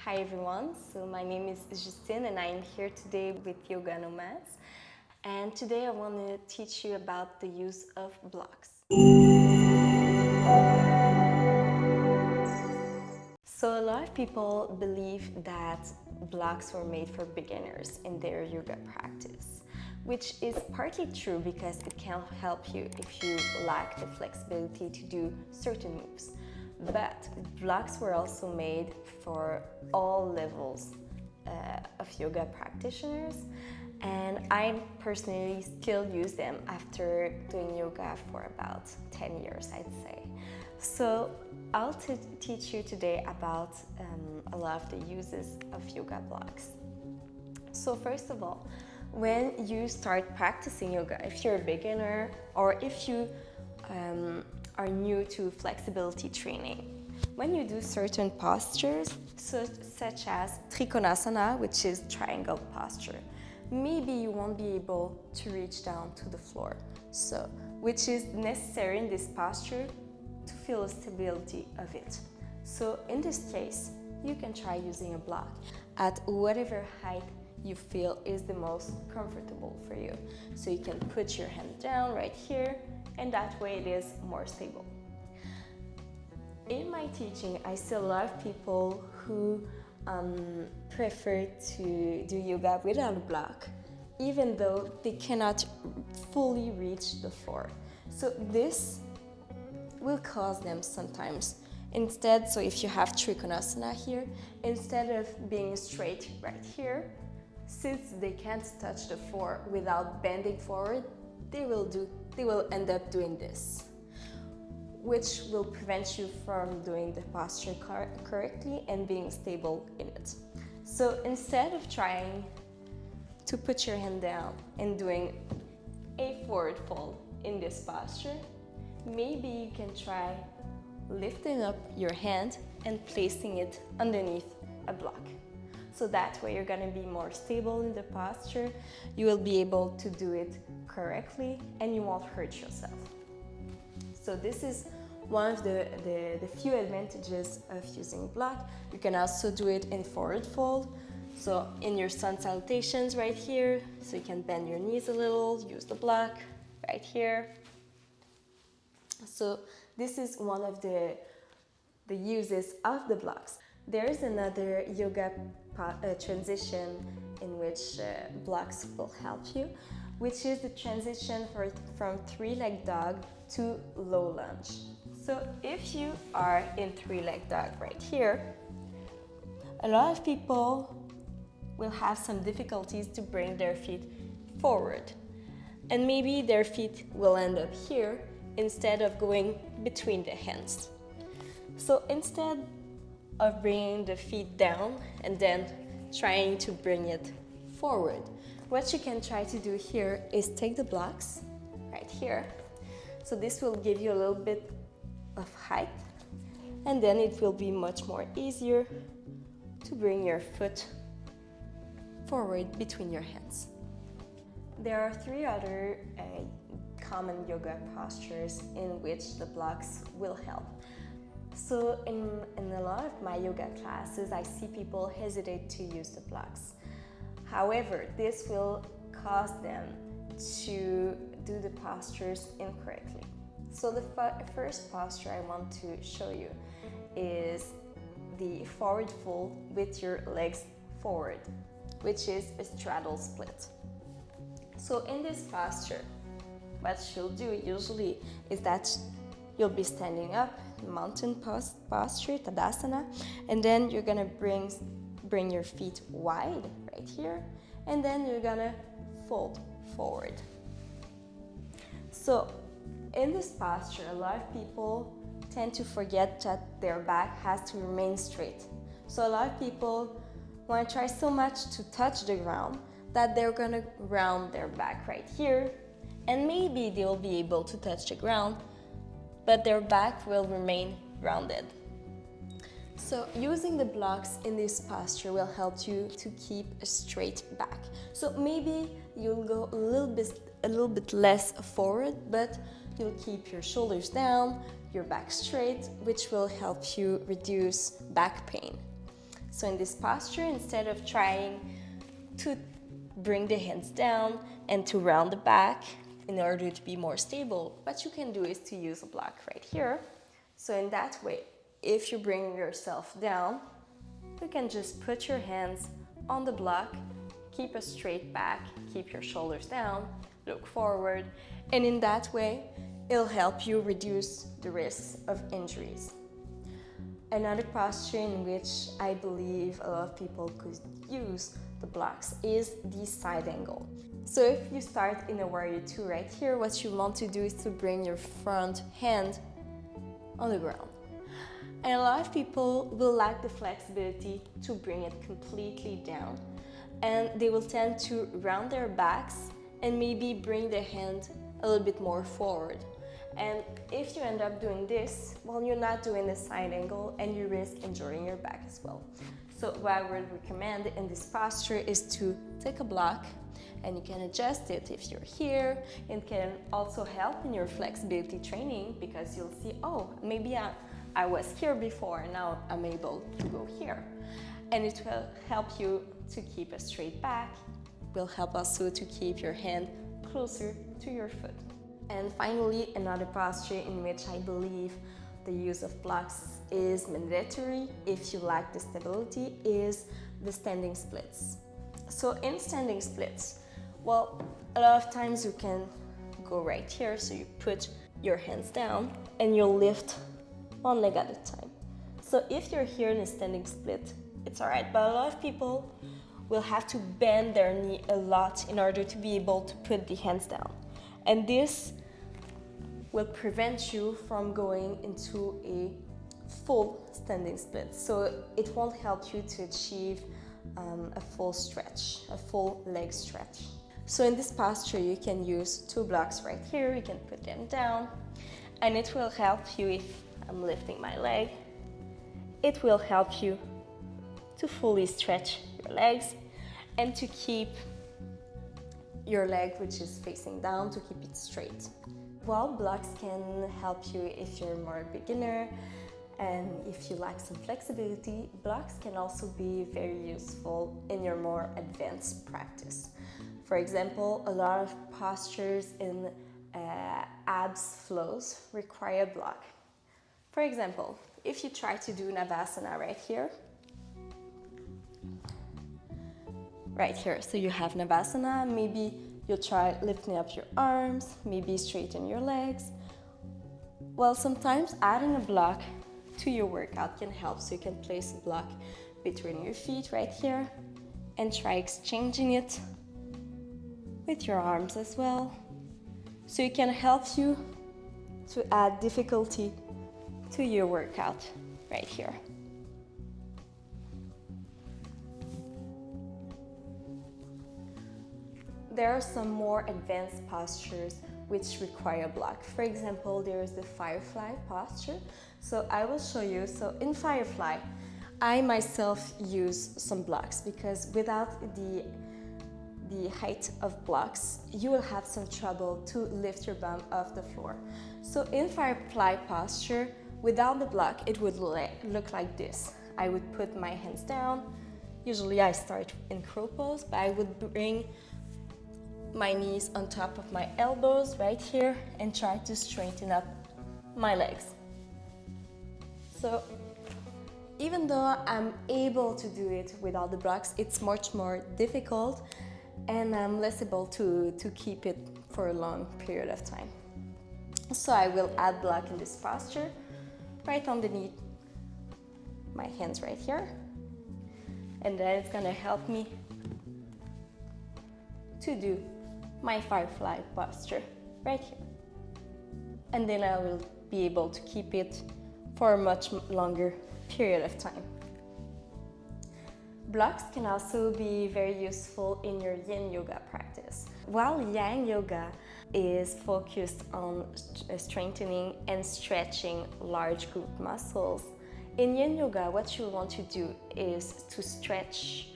Hi everyone, so my name is Justine and I am here today with Yoga Nomads. And today I want to teach you about the use of blocks. So a lot of people believe that blocks were made for beginners in their yoga practice, which is partly true because it can help you if you lack the flexibility to do certain moves. But blocks were also made for all levels of yoga practitioners, and I personally still use them after doing yoga for about 10 years, I'd say. So I'll teach you today about a lot of the uses of yoga blocks. So first of all, when you start practicing yoga, if you're a beginner or if you are new to flexibility training, when you do certain postures, such as Trikonasana, which is triangle posture, maybe you won't be able to reach down to the floor. So, which is necessary in this posture to feel the stability of it. So in this case, you can try using a block at whatever height you feel is the most comfortable for you. So you can put your hand down right here, and that way it is more stable. In my teaching, I see a lot of people who prefer to do yoga without a block, even though they cannot fully reach the floor. So this will cause them sometimes. Instead, so if you have Trikonasana here, instead of being straight right here, since they can't touch the floor without bending forward, they will end up doing this, which will prevent you from doing the posture correctly and being stable in it. So instead of trying to put your hand down and doing a forward fold in this posture, maybe you can try lifting up your hand and placing it underneath a block. So that way you're gonna be more stable in the posture, you will be able to do it correctly, and you won't hurt yourself. So this is one of the few advantages of using block. You can also do it in forward fold. So in your sun salutations right here, so you can bend your knees a little, use the block right here. So this is one of the uses of the blocks. There is another yoga transition in which blocks will help you, which is the transition from three-leg dog to low lunge. So if you are in three-leg dog right here, a lot of people will have some difficulties to bring their feet forward. And maybe their feet will end up here instead of going between the hands. So instead of bringing the feet down and then trying to bring it forward, what you can try to do here is take the blocks right here. So this will give you a little bit of height, and then it will be much more easier to bring your foot forward between your hands. There are three other common yoga postures in which the blocks will help. So in a lot of my yoga classes, I see people hesitate to use the blocks. However, this will cause them to do the postures incorrectly. So the first posture I want to show you is the forward fold with your legs forward, which is a straddle split. So in this posture, what you'll do usually is that you'll be standing up, mountain posture, Tadasana, and then you're gonna bring your feet wide right here, and then you're gonna fold forward. So in this posture, a lot of people tend to forget that their back has to remain straight. So a lot of people want to try so much to touch the ground that they're gonna round their back right here, and maybe they'll be able to touch the ground, but their back will remain rounded. So using the blocks in this posture will help you to keep a straight back. So maybe you'll go a little bit less forward, but you'll keep your shoulders down, your back straight, which will help you reduce back pain. So in this posture, instead of trying to bring the hands down and to round the back in order to be more stable, what you can do is to use a block right here. So in that way, if you bring yourself down, you can just put your hands on the block, keep a straight back, keep your shoulders down, look forward, and in that way, it'll help you reduce the risks of injuries. Another posture in which I believe a lot of people could use the blocks is the side angle. So if you start in a warrior two right here, what you want to do is to bring your front hand on the ground. And a lot of people will lack the flexibility to bring it completely down, and they will tend to round their backs and maybe bring their hand a little bit more forward. And if you end up doing this, well, you're not doing the side angle and you risk injuring your back as well. So what I would recommend in this posture is to take a block, and you can adjust it if you're here. It can also help in your flexibility training, because you'll see, oh, maybe I was here before, now I'm able to go here. And it will help you to keep a straight back, will help also to keep your hand closer to your foot. And finally, another posture in which I believe the use of blocks is mandatory if you lack the stability is the standing splits. So in standing splits, well, a lot of times you can go right here, so you put your hands down and you'll lift one leg at a time. So if you're here in a standing split, it's all right, but a lot of people will have to bend their knee a lot in order to be able to put the hands down. And this will prevent you from going into a full standing split. So it won't help you to achieve a full stretch, a full leg stretch. So in this posture, you can use two blocks right here. You can put them down, and it will help you if I'm lifting my leg. It will help you to fully stretch your legs and to keep your leg, which is facing down, to keep it straight. While blocks can help you if you're more a beginner and if you lack some flexibility, blocks can also be very useful in your more advanced practice. For example, a lot of postures in abs flows require a block. For example, if you try to do Navasana right here, so you have Navasana, maybe you'll try lifting up your arms, maybe straighten your legs. Well, sometimes adding a block to your workout can help, so you can place a block between your feet right here and try exchanging it with your arms as well. So it can help you to add difficulty to your workout right here. There are some more advanced postures which require a block. For example, there is the Firefly posture. So I will show you. So in Firefly, I myself use some blocks, because without the height of blocks, you will have some trouble to lift your bum off the floor. So in Firefly posture, without the block, it would look like this. I would put my hands down. Usually I start in crow pose, but I would bring my knees on top of my elbows right here and try to straighten up my legs. So even though I'm able to do it without the blocks, it's much more difficult and I'm less able to keep it for a long period of time. So I will add block in this posture, right underneath my hands right here. And then it's gonna help me to do my Firefly posture right here. And then I will be able to keep it for a much longer period of time. Blocks can also be very useful in your yin yoga practice. While yang yoga is focused on strengthening and stretching large group muscles, in yin yoga what you want to do is to stretch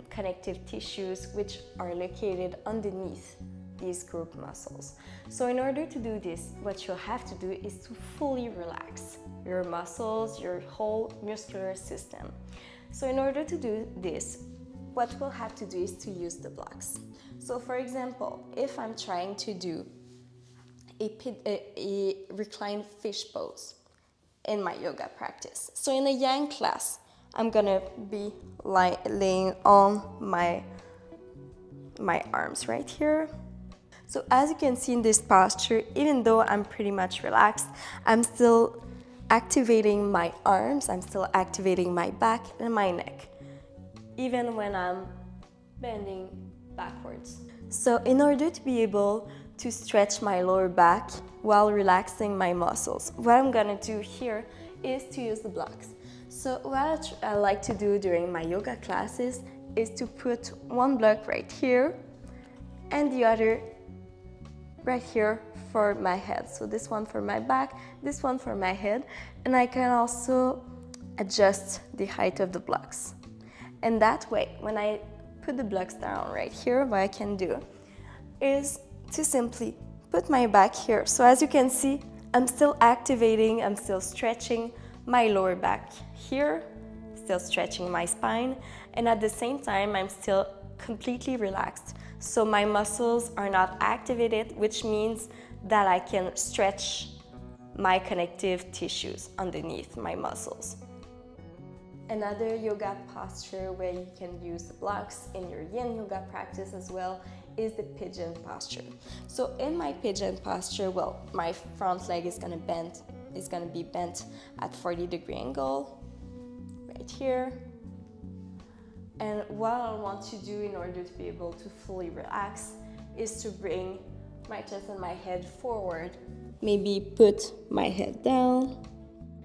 connective tissues which are located underneath these group muscles. So in order to do this, what you'll have to do is to fully relax your muscles, your whole muscular system. So in order to do this, what we'll have to do is to use the blocks. So for example, if I'm trying to do a reclined fish pose in my yoga practice. So in a yang class, I'm gonna be laying on my arms right here. So as you can see in this posture, even though I'm pretty much relaxed, I'm still activating my arms, I'm still activating my back and my neck, even when I'm bending backwards. So in order to be able to stretch my lower back while relaxing my muscles, what I'm gonna do here is to use the blocks. So what I like to do during my yoga classes is to put one block right here and the other right here for my head. So this one for my back, this one for my head, and I can also adjust the height of the blocks. And that way, when I put the blocks down right here, what I can do is to simply put my back here. So as you can see, I'm still activating, I'm still stretching my lower back here, still stretching my spine, and at the same time, I'm still completely relaxed. So my muscles are not activated, which means that I can stretch my connective tissues underneath my muscles. Another yoga posture where you can use the blocks in your yin yoga practice as well is the pigeon posture. So in my pigeon posture, well, my front leg is gonna be bent at 40-degree angle right here. And what I want to do in order to be able to fully relax is to bring my chest and my head forward. Maybe put my head down.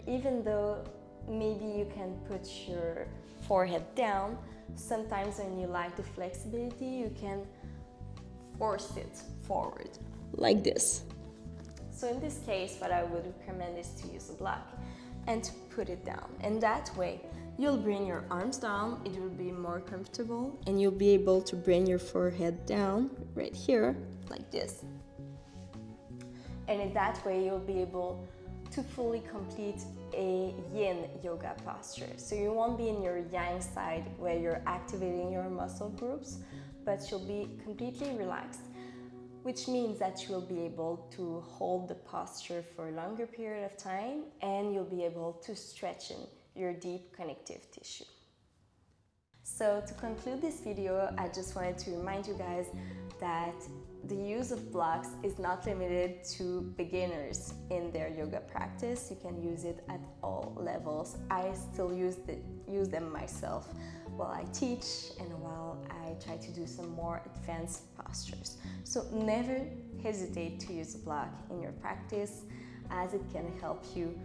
Even though maybe you can put your forehead down, sometimes when you lack the flexibility, you can force it forward, like this. So in this case, what I would recommend is to use a block and to put it down. And that way, you'll bring your arms down, it will be more comfortable, and you'll be able to bring your forehead down right here, like this. And in that way, you'll be able to fully complete a yin yoga posture. So you won't be in your yang side where you're activating your muscle groups, but you'll be completely relaxed, which means that you will be able to hold the posture for a longer period of time, and you'll be able to stretch in your deep connective tissue. So to conclude this video, I just wanted to remind you guys that the use of blocks is not limited to beginners in their yoga practice. You can use it at all levels. I still use them myself while I teach and while I try to do some more advanced postures. So never hesitate to use a block in your practice, as it can help you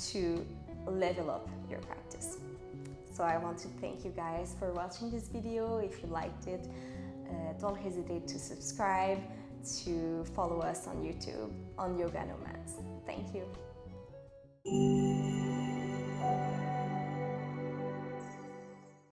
to level up your practice. So I want to thank you guys for watching this video. If you liked it, don't hesitate to subscribe, to follow us on YouTube on Yoga Nomads. Thank you.